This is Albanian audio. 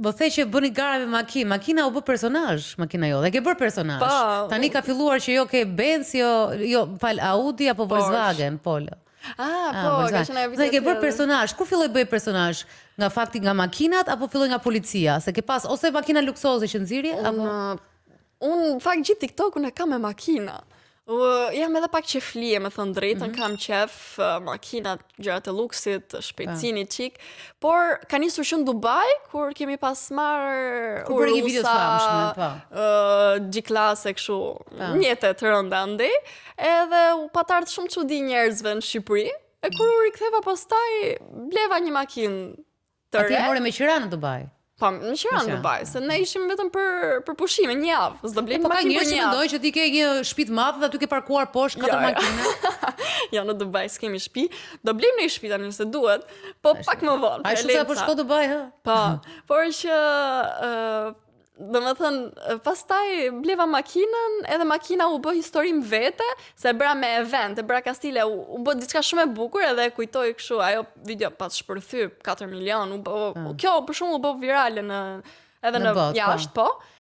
Më the që bëni gara me makinë. Makina u bë personazh, makina jote. E ke bërë personazh. Tani ka filluar që jo ke Benz, jo, fal Audi apo Volkswagen, Polo. Ka qenë Dhe ke bërë personazh. Kur filloi bëj personazh? Nga fakti nga makinat apo filloi nga policia? Se ke pas ose makina luksoze që nxirje apo unë fakt gjithë TikTokun e kam me makina. Jam edhe pak qeflie, me thënë drejtën, kam qef, makinat, gjërat e luksit, shpejtësini qik, por ka nisur që në Dubai, kur kemi pas marrë Urusa, G-klase, këshu, mjetet rënda ndej, edhe u patartë shumë çudi njerëzve në Shqipëri, e kur u riktheva pastaj, bleva një makinë të re. Ati more me qira në Dubai? Po, në qira në Dubai, se ne ishim vetëm për pushime, një javë, s'do blejmë makinë për një javë. Po ka njerëz që mendojnë që ti ke një shtëpi të madhe dhe aty ke parkuar poshtë 4 makina. Ja, në Dubai s'kemi shtëpi, do blejmë në shtëpi tani se duhet, po pak më vonë. A shumë sa po shko Dubai, ha? Po, por që domethënë pastaj bleva makinën, edhe makina u bë historim vete, se e bëra me event, e bëra Kastile, u bë diçka shumë e bukur edhe kujtoj kështu, ajo video pas shpërthyp 4 milion, kjo për shembull u bë virale edhe në jashtë, po.